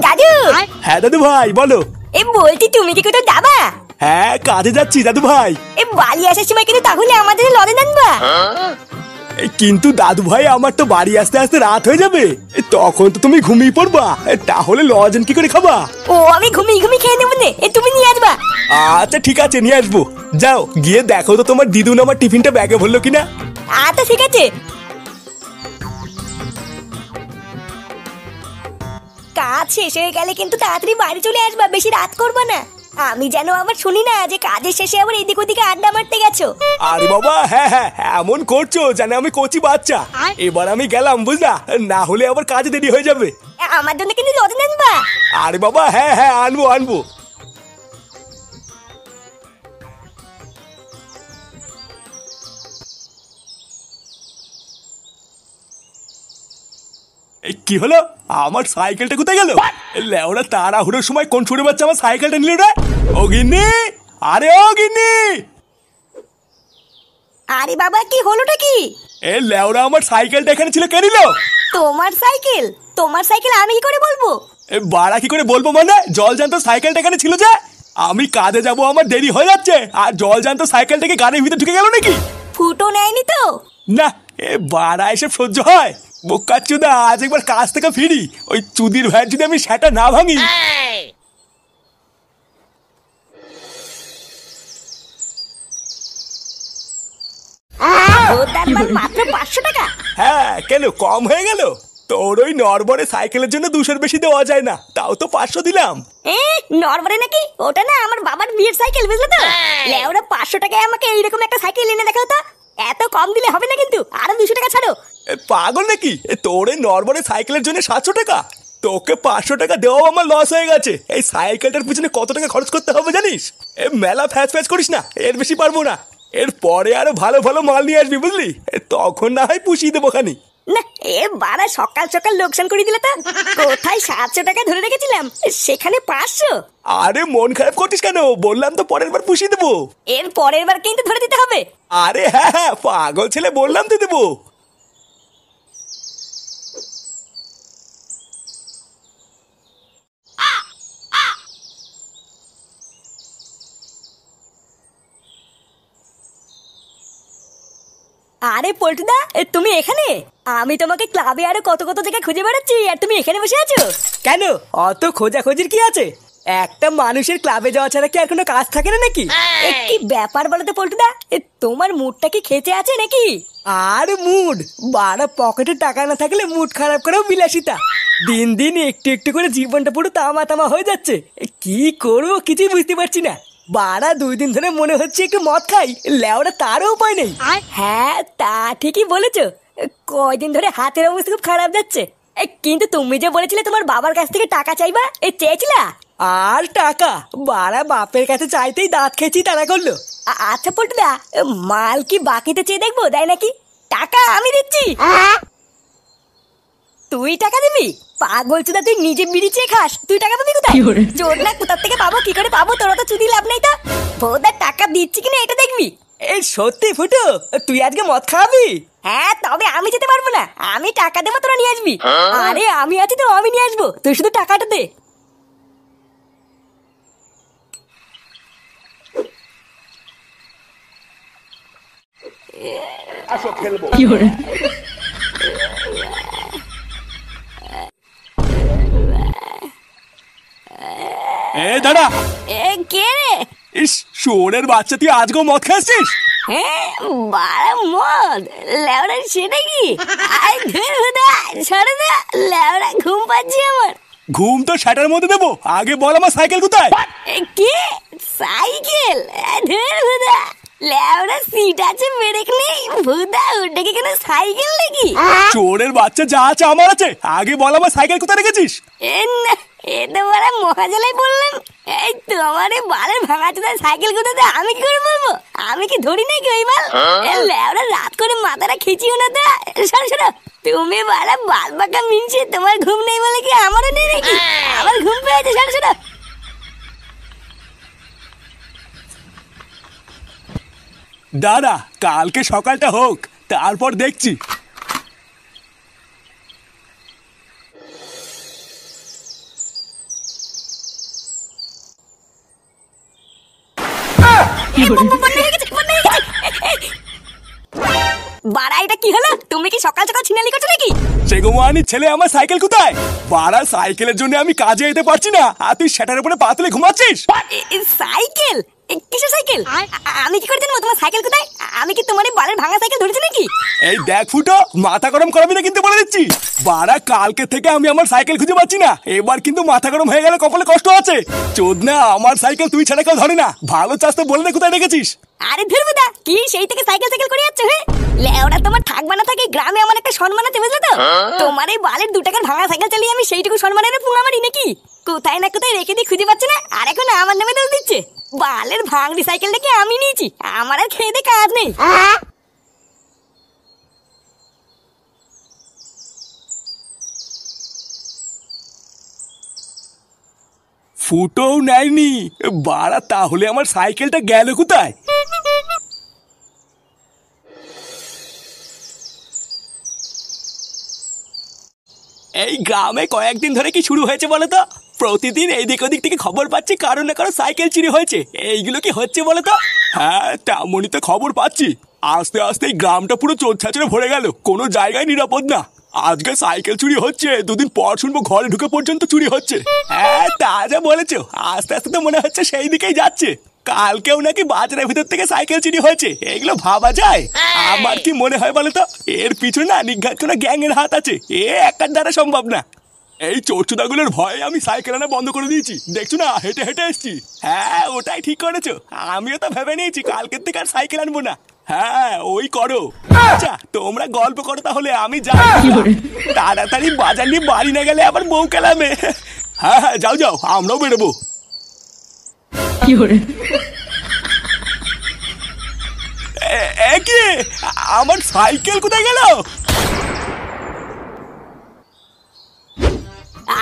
দাদু। হ্যাঁ দাদু ভাই বলো। বলছি তুমি কি কোথাও যাবা? হ্যাঁ কাজে যাচ্ছি দাদু ভাই। বাড়ি আসার সময় কিন্তু তাহলে আমাদের লজেন্স আনবা। কিন্তু দাদু ভাই আমার তো বাড়ি আসতে আসতে রাত হয়ে যাবে, তখন তো তুমি ঘুমিয়ে পড়বা, তাহলে লজেন কি করে খাবা? আমি ঘুমিয়ে খেয়ে নেবো নে, তুমি নিয়ে আসবা। আচ্ছা ঠিক আছে নিয়ে আসবো। যাও গিয়ে দেখো তো তোমার দিদুন আমার টিফিনটা ব্যাগে ভরলো কিনা। আচ্ছা ঠিক আছে। কাজ শেষ হয়ে গেলে কিন্তু তাড়াতাড়ি বাড়ি চলে আসবা, বেশি রাত করবা না। আমি যেন আবার শুনি না যে কাজের শেষে আবার এদিক ওদিকে আড্ডা মারতে গেছো। আরে বাবা হ্যাঁ হ্যাঁ এমন করছো জানে আমি কচি বাচ্চা। এবার আমি গেলাম বুঝলা, না হলে আবার কাজে দেরি হয়ে যাবে। আমার জন্য কিন্তু লজেন্স আনবা। আরে বাবা হ্যাঁ হ্যাঁ আনবো আনবো। কি হলো আমার সাইকেলটা কোথায় গেল? লেওরা তাড়াহুড়োর সময় কোন ছোট বাচ্চা আমার সাইকেলটা নিল রে? ও গিন্নি, আরে ও গিন্নি। আরে বাবা কি হলোটা কি? লেওরা আমার সাইকেলটা এখানে ছিল কে নিল? তোমার সাইকেল? তোমার সাইকেল আমি কি করে বলবো? বাড়া কি করে বলবো মানে, জল জান্ত সাইকেলটা এখানে ছিল যে। আমি কাজে যাব আমার দেরি হয়ে যাচ্ছে, আর জল জান্ত সাইকেলটাকে গাড়ির ভিতরে ঢুকে গেল নাকি? ফুটো নেয়নি তো? না বাড়া এসব সহ্য হয়? বোকা চুদা আজ একবার কাজ থেকে ফিরি, ওই চুদির ভাইয়ের যদি আমি সেটা না ভাঙি। মাত্র 500 টাকা? হ্যাঁ কেন কম হয়ে গেল? তোর ওই নরবরে সাইকেলের জন্য 200 বেশি দেওয়া যায় না, তাও তো 500 দিলাম। নরবরে নাকি? ওটা না আমার বাবার বিয়ের সাইকেল, বুঝলে তো? লেওরা 500 টাকায় আমাকে এইরকম একটা সাইকেল এনে দেখাও তো। এত কম দিলে হবে না কিন্তু, আরো 200 টাকা ছাড়ো। পাগল নাকি? তোর এই নরবরে সাইকেলের জন্য 700 টাকা? তোকে 500 টাকা দেওয়াও আমার লস হয়ে গেছে। এই সাইকেলটার পিছনে কত টাকা খরচ করতে হবে জানিস? মেলা ফ্যাচ ফ্যাচ করিস না, এর বেশি পারবো না। এর পরে আরো ভালো ভালো মাল নিয়ে আসবি বুঝলি, তখন না হয় পুষিয়ে দেবো খানি। না বাড়া সকাল সকাল লোকসান করে দিলে তো। কোথায় 700 টাকা ধরে রেখেছিলাম, সেখানে 500। আরে মন খারাপ করছিস কেন? বললাম তো পরের বার পুষিয়ে দেবো। এর পরের বার কিন্তু ধরে দিতে হবে। আরে হ্যাঁ হ্যাঁ পাগল ছেলে, বললাম তো দেবো। আরে পল্টুদা তুমি এখানে? আমি তোমাকে ক্লাবে আরো কত কত জায়গায় খুঁজে বেড়াচ্ছি, আর তুমি এখানে বসে আছো কেন? অত খোঁজাখুঁজির কি আছে? একটা মানুষের ক্লাবে যাওয়া ছাড়া কি আর কোনো কাজ থাকে না নাকি? কি ব্যাপার বলো তো পল্টুদা, তোমার মুডটা কি খেতে আছে নাকি? আর মুড বাড়া, পকেটে টাকা না থাকলে মুড খারাপ করেও বিলাসিতা। দিন দিন একটু একটু করে জীবনটা পুরো তামা তামা হয়ে যাচ্ছে। কি করবো কিছুই বুঝতে পারছি না। বাড়া 2 দিন ধরে মনে হচ্ছে একটু মদ খাই, লেওড়া তারও উপায় নেই। হ্যাঁ তা ঠিকই বলেছো, কয়দিন ধরে হাতের অবস্থা খুব খারাপ যাচ্ছে। কিন্তু তুমি যে বলেছিলে তোমার বাবার কাছ থেকে টাকা চাইবা, চেয়েছিলা? আর টাকা বাড়া বাপের কাছে চাইতেই দাঁত খেয়েছি তারা করলো। আচ্ছা পল্টুদা, মাল কি বাকিতে চেয়ে দেখবো, দেয় নাকি? টাকা আমি দিচ্ছি। তুই টাকা দিবি? পাগল চুদা, তুই নিজে বিড়ি চেয়ে খাস, তুই টাকা পাবি কোথায়? চোর না, কোথার থেকে পাবো, কি করে পাবো? তোরা তো চুদি লাভ নেই তো। বউদার টাকা দিচ্ছি কিনা এটা দেখবি। এই সত্যি ফুটো, তুই আজকে মদ খাবি? হ্যাঁ তবে আমি যেতে পারবো না, আমি টাকা দেবো, তোরা নিয়ে আসবি। আরে আমি আছি তো, আমি নিয়ে আসবো, তুই শুধু টাকাটা দে। আসো খেলবো। দাঁড়া। কে রে? ইস শোরের বাচ্চা, তুই আজকেও মদ খাচ্ছিস? হ্যাঁ বাড়া মদ? লেওড়া সেটা কি? আয় ধুর হুদা, সরে দা, লেওড়া ঘুম পাচ্ছি আমার। ঘুম তো সেটার মধ্যে দেবো, আগে বল আমার সাইকেল কোথায়? কি সাইকেল? ধুর হুদা, লেওড়া সিট আছে ব্রেক নেই, ভুদা ওটা কি কেন সাইকেল নাকি? চোরের বাচ্চা, যা আছে আমার আছে, আগে বল আমার সাইকেল কোথায় রেখেছিস? এটা বড় মহাজালাই বললাম। এই তোমার এই বালের ভাঙাচোদা সাইকেল কোথাতে আমি কি করে বলবো? আমি কি ধরি নাকি ওই বাল? লেওড়া রাত করে মাথাটা খিচিও না তা। সরো সরো, তুমি বাড়া বাল বাঁকা মিনছে, তোমার ঘুম নেই বলে কি আমারও নেই নাকি? আমার ঘুম পেয়েছে, সরো সরো। দাদা কালকে সকালটা হোক, তারপর দেখছি। বন্যা হয়ে গেছে, বন্যা হয়ে গেছে। বাড়া এটা কি হলো? তুমি কি সকাল সকাল ছিনালি করছো নাকি? সেগোমানি ছেলে, আমার সাইকেল কোথায়? বাড়া সাইকেলের জন্য আমি কাজে যেতে পারছি না, আর তুই সেটার উপরে পা তুলে ঘুমাচ্ছিস। সাইকেল? কিসের সাইকেল? আমি কি করে জানবো তোমার সাইকেল কোথায়? আমি কি তোমার এই বালের ভাঙা সাইকেল ধরেছি নাকি? এই দেখ ফুটো, মাথা গরম করাবি না কিন্তু বলে দিচ্ছি। বাড়া কালকে থেকে আমি আমার সাইকেল খুঁজে পাচ্ছি না, এবার কিন্তু মাথা গরম হয়ে গেলে কপালে কষ্ট আছে। চোদনা, আমার সাইকেল তুই ছাড়া কেউ ধরে না। ভালো চাস তো বলে দে কোথায় রেখেছিস। আরে ধুরবুদা, কি সেই থেকে সাইকেল সাইকেল করে যাচ্ছে? হ্যাঁ লেওড়া, তোমার থাকবা না থাকে গ্রামে আমার একটা সম্মান আছে, বুঝলে তো? তোমার এই বালের 2 টাকার ভাঙা সাইকেল চালিয়ে আমি সেইটুকু সম্মানের পুঙ্গা মারি নাকি? কোথায় না কোথায় রেখে দিয়ে খুঁজে পাচ্ছে না, আর এখন আমার নামে দোষ দিচ্ছে। বালের ভাঙড়ি সাইকেলটাকে আমি নিয়েছি, আমার আর খেয়ে দিয়ে কাজ নেই। ফুটোও নেয়নি। বাড়া তাহলে আমার সাইকেলটা গেল কোথায়? এই গ্রামে কয়েকদিন ধরে কি শুরু হয়েছে বলো তো? প্রতিদিন এইদিক ওদিক থেকে খবর পাচ্ছি কারো না কারো সাইকেল চুরি হয়েছে। এইগুলো কি হচ্ছে বলো তো? হ্যাঁ তেমনই তো খবর পাচ্ছি। আস্তে আস্তে এই গ্রামটা পুরো চোর ছাচড়ে ভরে গেল, কোনো জায়গায় নিরাপদ না। আজকে সাইকেল চুরি হচ্ছে, 2 দিন পর শুনবো ঘরে ঢুকে পর্যন্ত চুরি হচ্ছে। হ্যাঁ তা যা বলেছো, আস্তে আস্তে তো মনে হচ্ছে সেই দিকেই যাচ্ছে। কালকেও নাকি বাজারের ভিতর থেকে সাইকেল চুরি হয়েছে। এগুলো ভাবা যায়? আমার কি মনে হয় বলো তো, এর পিছনে না নিঘাত কোনো গ্যাং এর হাত আছে। একার দ্বারা সম্ভব না। এই চোরচুদাগুলোর ভয়ে আমি সাইকেল আনা বন্ধ করে দিয়েছি, দেখছো না হেঁটে হেঁটে এসছি। হ্যাঁ ওটাই ঠিক করেছো, আমিও তো ভেবে নিয়েছি কালকের থেকে আর সাইকেল আনবো না। হ্যাঁ ওই করো। আচ্ছা তোমরা গল্প করো তাহলে, আমি যাই। তাড়াতাড়ি বাজার নিয়ে বাড়ি না গেলে আবার বউ কেলামে। হ্যাঁ হ্যাঁ যাও যাও, আমরাও বেরোবো। কি আমার সাইকেল কোথায় গেল?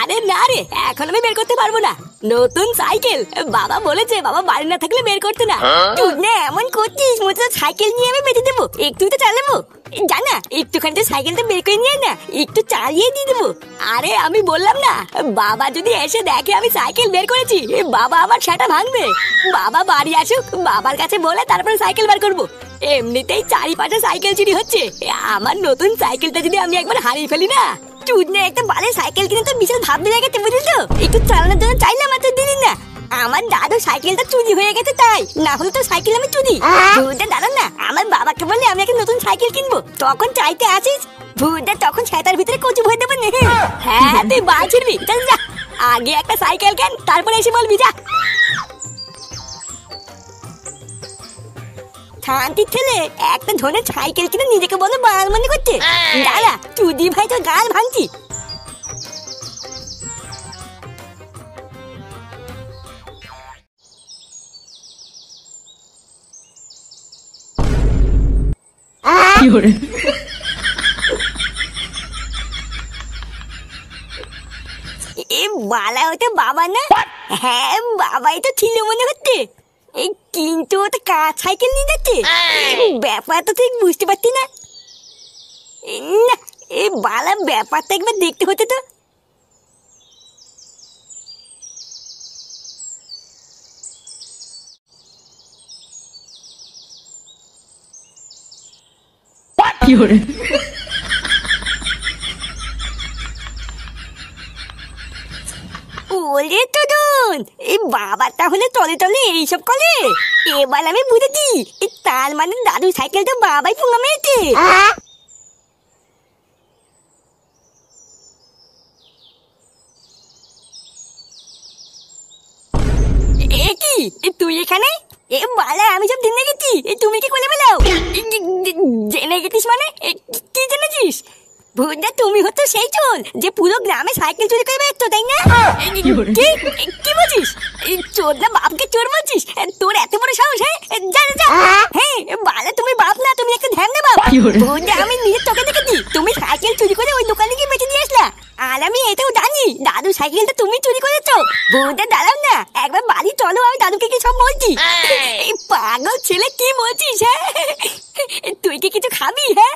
আরে না রে, এখন আমি বের করতে পারবো না। নতুন সাইকেল বাবা বলেছে, বাবা বাড়ি না থাকলে বের করতে না। তুই না এমন করছিস মনে হচ্ছে সাইকেল নিয়ে আমি বেঁচে দেবো, একটু তো চালাবো। জানা একটুখানি সাইকেলটা বের করে নিয়ে না, একটু চালিয়ে দিয়ে দেবো। আরে আমি বললাম না, বাবা যদি এসে দেখে আমি সাইকেল বের করেছি, বাবা আমার সেটা ভাঙবে। বাবা বাড়ি আসুক, বাবার কাছে বলে তারপরে সাইকেল বের করবো। এমনিতেই চারিপাশে সাইকেল চুরি হচ্ছে, আমার নতুন সাইকেলটা যদি আমি একবার হারিয়ে ফেলি না, চুদনে একটা বালের সাইকেল কিনে তো বিশাল ভাবতে জায়গাতে, বুঝলি তো? একটু চালানোর জন্য চাইলাম আর তো দিদিন না। আমার দাদু সাইকেলটা চুরি হয়ে গেছে, তাই না হলে তো সাইকেল আমি চুরি। ভুদা দাঁড়ান না, আমার বাবাকে বললে আমি একটা নতুন সাইকেল কিনবো, তখন চাইতে আসিস। ভুদা তখন ছাতার ভিতরে কচু ভরে দেবো। হ্যাঁ তুই বাল ছিড়বি, চল যা। আগে একটা সাইকেল কেন, তারপরে এসে বলবি যা। শান্তির ছেলে একটা ধরনের সাইকেল কিনে নিজেকে বলে বাল মনে করছে। দাঁড়া চুদি ভাই, তোর গাল ভাঙছি। এ বালা হতে বাবা না? হ্যাঁ বাবাই তো ছিল মনে হচ্ছে। এই কিন্তু ওটা কার সাইকেল নিয়ে যাচ্ছে? ব্যাপারটা ঠিক বুঝতে পারছি না। না এই বালা ব্যাপারটা একবার দেখতে হতো তো। ওরে তোদন, এই বাবা তাহলে তলে তলে এইসব করে। এবার আমি বুঝেছি, তার মানে দাদু সাইকেলটা বাবাই পুঙ্গা মেরেছে। এ কি তুই এখানে? এ বালা আমি সব জেনে গেছি, তুমি কি করে বলাও? জেনে গেছিস মানে কি জেনেছিস? ভুদা তুমি হতো সেই চোর যে পুরো গ্রামে সাইকেল চুরি করে বেরোতো, তাই না? কি বলছিস? চোর না বাপকে চোর বলছিস? তোর এত বড় সাহস? হ্যাঁ যা যা। হ্যাঁ বালা তুমি বাপ না, তুমি একটা ধ্যান না বাপ। ভুদা আমি নিজের চোখে দেখেছি তুমি সাইকেল চুরি করে ওই দোকানে গিয়ে বেঁচে দিয়ে আসলা। আর আমি এটাও জানি দাদু সাইকেলটা তুমি চুরি করেছো। ভুদা দাঁড়াও না, একবার বাড়ি চলো, আমি দাদুকে কি সব বলছি। এই পাগল ছেলে কি বলছিস? হ্যাঁ তুই কি কিছু খাবি? হ্যাঁ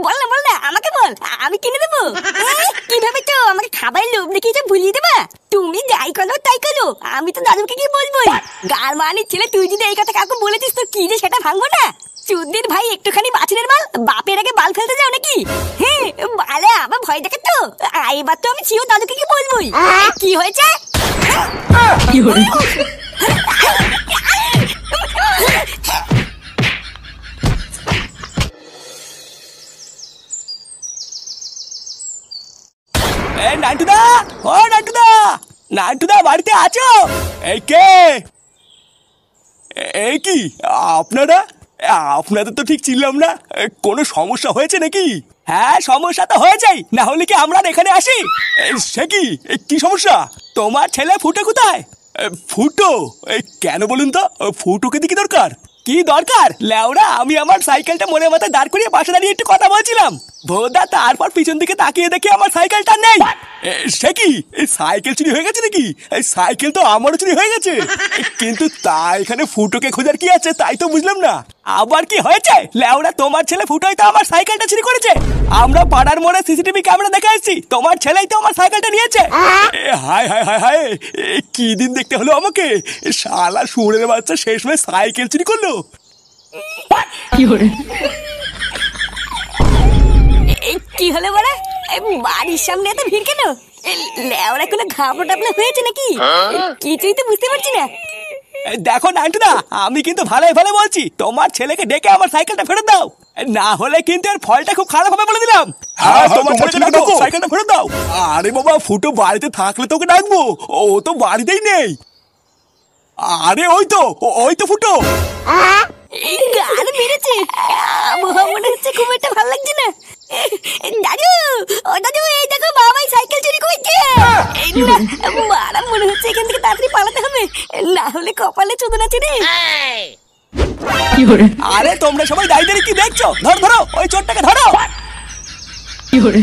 বল না আমাকে বল, আমি কিনে দেবো। কিভাবে তো আমাকে খাবার লোভ দেখিয়েছে ভুলিয়ে দেবা? তুমি যাই করো তাই করো, আমি তো দাদুকে কি বলবো? গার মানির ছেলে, তুই যদি এই কথা কাউকে বলেছিস তো কি যে সেটা ভাঙবো না। চুদ্দির ভাই একটুখানি বাছুরের বাল, বাপের আগে বাল ফেলতে যাও নাকি? হ্যাঁ বালে আমার ভয় দেখে তো, এবার তো আমি ছিও দাদুকে কি বলবোই। কি হয়েছে? কি হলো? নান্টুদা, ও নান্টুদা, নান্টুদা বাড়িতে আছো? এই কে? এই কি আপনারা? আপনাদের তো ঠিক চিনলাম না। কোনো সমস্যা হয়েছে নাকি? হ্যাঁ সমস্যা তো হয়েছেই, না হলে কি আমরা এখানে আসি? সে কি, কি সমস্যা? তোমার ছেলে ফুটো কোথায়? ফুটো? কেন বলুন তো, ফুটোকে দিয়ে কি দরকার? কি দরকার লেওরা? আমি আমার সাইকেলটা মনের মাথায় দাঁড় করিয়ে পাশে দাঁড়িয়ে একটু কথা বলছিলাম, ভোদা তারপর পিছন দিকে তাকিয়ে দেখি আমার সাইকেলটা নেই। সে কি, সাইকেল চুরি হয়ে গেছে নাকি? সাইকেল তো আমারও চুরি হয়ে গেছে, কিন্তু তা এখানে ফুটোকে খোঁজার কি আছে তাই তো বুঝলাম না। আবার কি হয়েছে লেওরা? তোমার ছেলে ফুটোই তো আমার সাইকেলটা চুরি করেছে। আমরা পাড়ার মোড়ে সিসিটিভি ক্যামেরা দেখে এসেছি, তোমার ছেলেই তো আমার সাইকেলটা নিয়েছে। হায় হায় হায় হায়, কি দিন দেখতে হলো আমাকে। শালা শুয়োরের বাচ্চা শেষমেশ সাইকেল চুরি করলো। কি হলো? কি হলো বড়া? বাড়ির সামনে এত ভিড় কেন? লেওরা কোনো ঘাবড়া টাবলা হয়েছে নাকি? কিছুই তো বুঝতে পারছি না। দেখো নান্টুদা, আমি কিন্তু ভালোই ভালো বলছি, তোমার ছেলেকে ডেকে আমার সাইকেলটা ফেরত দাও, না হলে কিন্তু এর ফলটা খুব খারাপ হবে বলে দিলাম। তোমার ছেলেকে ডাকো, সাইকেলটা ফেরত দাও। আরে বাবা, ফুটো বাড়িতে থাকলে তোকে ডাকবো, ও তো বাড়িতেই নেই। আরে ওই তো ফুটো। এই গাল মেরেছে, আবহাওয়া মনে হচ্ছে খুব একটা ভালো লাগছে না। দাদু, ও দাদু, এই দেখো বাবাই সাইকেল চুরি করেছে। মারা মনে হচ্ছে এখান থেকে তাড়াতাড়ি পালাতে হবে, না হলে কপালে চোদন আছে রে। কি হলো? আরে তোমরা সবাই দাঁড়িয়ে দাঁড়িয়ে কি দেখছো? ধরো ধরো, ওই চোরটাকে ধরো। কি হলো?